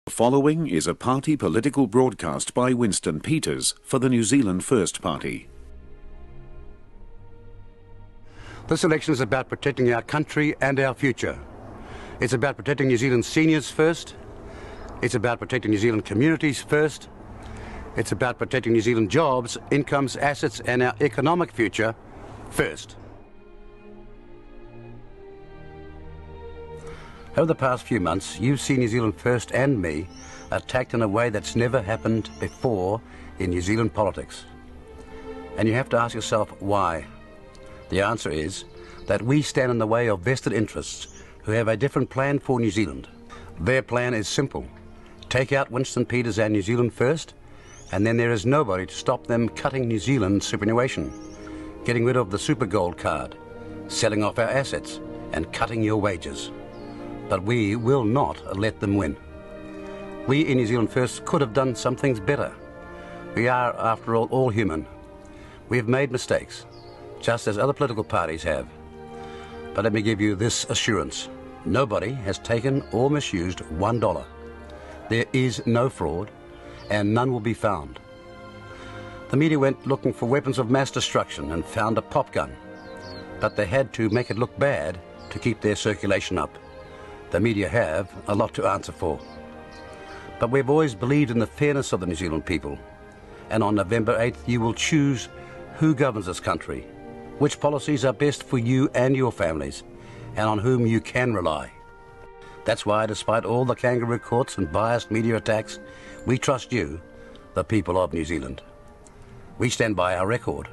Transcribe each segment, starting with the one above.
The following is a party political broadcast by Winston Peters for the New Zealand First Party. This election is about protecting our country and our future. It's about protecting New Zealand seniors first. It's about protecting New Zealand communities first. It's about protecting New Zealand jobs, incomes, assets and our economic future first. Over the past few months, you've seen New Zealand First and me attacked in a way that's never happened before in New Zealand politics. And you have to ask yourself why. The answer is that we stand in the way of vested interests who have a different plan for New Zealand. Their plan is simple. Take out Winston Peters and New Zealand First, and then there is nobody to stop them cutting New Zealand's superannuation, getting rid of the super gold card, selling off our assets, and cutting your wages. But we will not let them win. We in New Zealand First could have done some things better. We are, after all human. We have made mistakes, just as other political parties have. But let me give you this assurance. Nobody has taken or misused $1. There is no fraud, and none will be found. The media went looking for weapons of mass destruction and found a pop gun. But they had to make it look bad to keep their circulation up. The media have a lot to answer for. But we've always believed in the fairness of the New Zealand people. And on November 8th, you will choose who governs this country, which policies are best for you and your families, and on whom you can rely. That's why, despite all the kangaroo courts and biased media attacks, we trust you, the people of New Zealand. We stand by our record.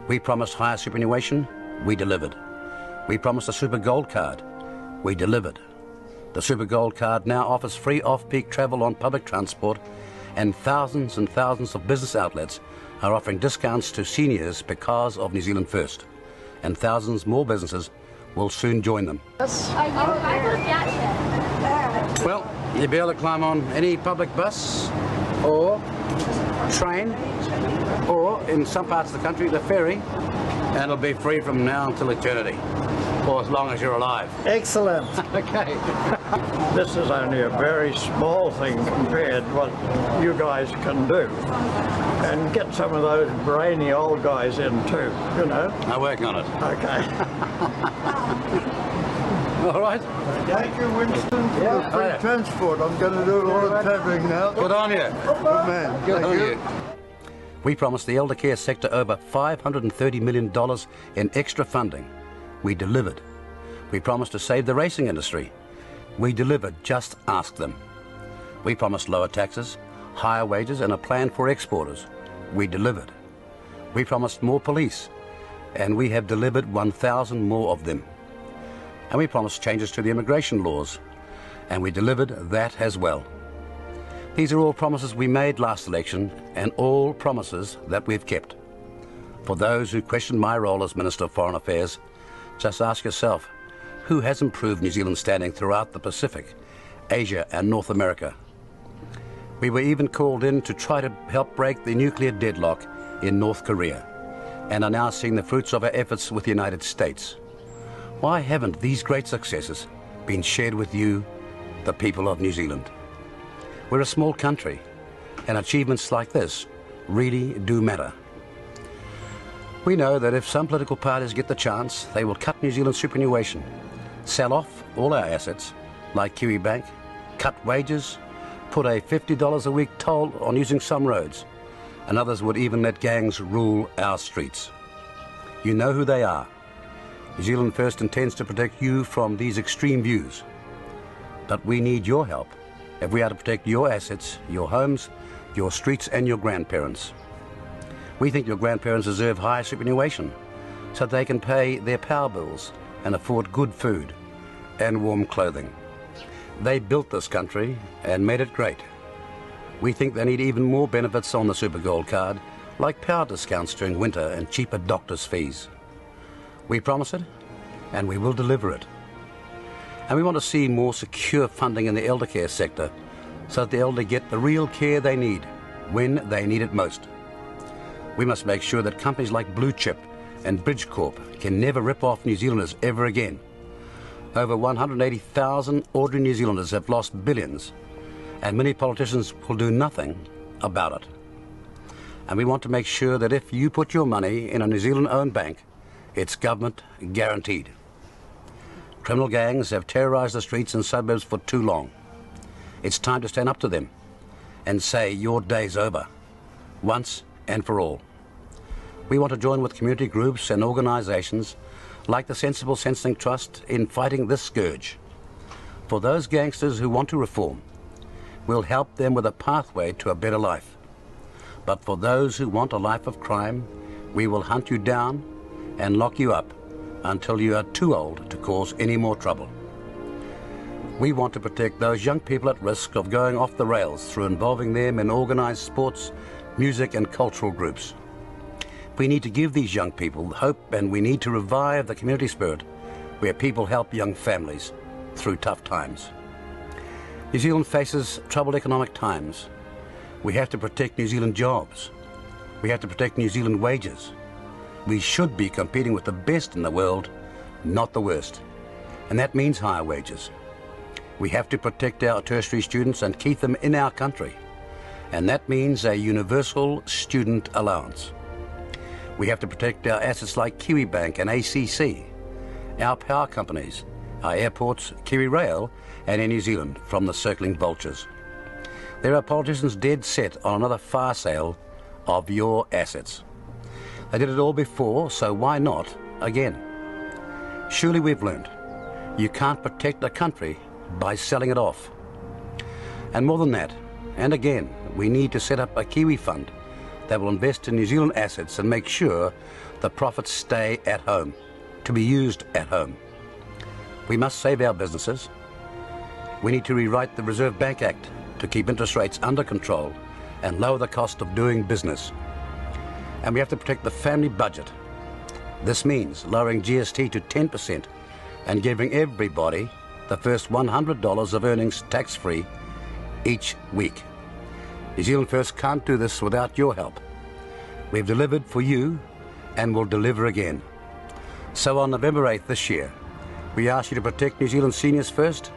We promised higher superannuation, we delivered. We promised a super gold card, we delivered. The Super Gold Card now offers free off-peak travel on public transport, and thousands of business outlets are offering discounts to seniors because of New Zealand First. And thousands more businesses will soon join them. Well, you'll be able to climb on any public bus or train, or in some parts of the country, the ferry, and it'll be free from now until eternity. For as long as you're alive. Excellent. Okay. This is only a very small thing compared to what you guys can do. And get some of those brainy old guys in too, you know. I'll work on it. Okay. All right. Thank you, Winston, for Yeah. free transport. I'm going to do a lot of travelling now. Good on you. Good man. Good Thank on you. you. We promised the elder care sector over $530 million in extra funding. We delivered. We promised to save the racing industry. We delivered. Just ask them. We promised lower taxes, higher wages and a plan for exporters. We delivered. We promised more police, and we have delivered 1,000 more of them. And we promised changes to the immigration laws, and we delivered that as well. These are all promises we made last election, and all promises that we've kept. For those who question my role as Minister of Foreign Affairs, just ask yourself, who has improved New Zealand's standing throughout the Pacific, Asia and North America? We were even called in to try to help break the nuclear deadlock in North Korea, and are now seeing the fruits of our efforts with the United States. Why haven't these great successes been shared with you, the people of New Zealand? We're a small country, and achievements like this really do matter. We know that if some political parties get the chance, they will cut New Zealand's superannuation, sell off all our assets, like Kiwi Bank, cut wages, put a $50 a week toll on using some roads, and others would even let gangs rule our streets. You know who they are. New Zealand First intends to protect you from these extreme views. But we need your help if we are to protect your assets, your homes, your streets and your grandparents. We think your grandparents deserve higher superannuation so they can pay their power bills and afford good food and warm clothing. They built this country and made it great. We think they need even more benefits on the Super Gold Card, like power discounts during winter and cheaper doctors' fees. We promise it, and we will deliver it. And we want to see more secure funding in the elder care sector so that the elderly get the real care they need when they need it most. We must make sure that companies like Blue Chip and Bridgecorp can never rip off New Zealanders ever again. Over 180,000 ordinary New Zealanders have lost billions, and many politicians will do nothing about it. And we want to make sure that if you put your money in a New Zealand-owned bank, it's government guaranteed. Criminal gangs have terrorised the streets and suburbs for too long. It's time to stand up to them and say your day's over, once and for all. We want to join with community groups and organisations like the Sensible Sentencing Trust in fighting this scourge. For those gangsters who want to reform, we'll help them with a pathway to a better life. But for those who want a life of crime, we will hunt you down and lock you up until you are too old to cause any more trouble. We want to protect those young people at risk of going off the rails through involving them in organised sports, music and cultural groups. We need to give these young people hope, and we need to revive the community spirit where people help young families through tough times. New Zealand faces troubled economic times. We have to protect New Zealand jobs. We have to protect New Zealand wages. We should be competing with the best in the world, not the worst. And that means higher wages. We have to protect our tertiary students and keep them in our country. And that means a universal student allowance. We have to protect our assets like Kiwi Bank and ACC, our power companies, our airports, Kiwi Rail and Air New Zealand from the circling vultures. There are politicians dead set on another fire sale of your assets. They did it all before, so why not again? Surely we've learned you can't protect a country by selling it off. And more than that, and again, we need to set up a Kiwi fund that will invest in New Zealand assets and make sure the profits stay at home, to be used at home. We must save our businesses. We need to rewrite the Reserve Bank Act to keep interest rates under control and lower the cost of doing business. And we have to protect the family budget. This means lowering GST to 10% and giving everybody the first $100 of earnings tax-free each week. New Zealand First can't do this without your help. We've delivered for you and will deliver again. So on November 8th this year, we ask you to protect New Zealand seniors first,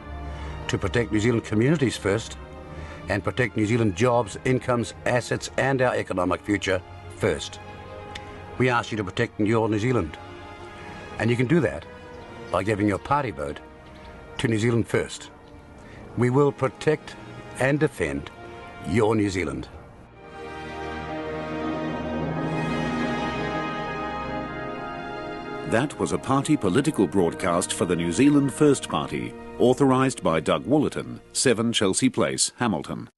to protect New Zealand communities first, and protect New Zealand jobs, incomes, assets and our economic future first. We ask you to protect your New Zealand. And you can do that by giving your party vote to New Zealand First. We will protect and defend your New Zealand. That was a party political broadcast for the New Zealand First Party, authorised by Doug Wollerton, 7 Chelsea Place, Hamilton.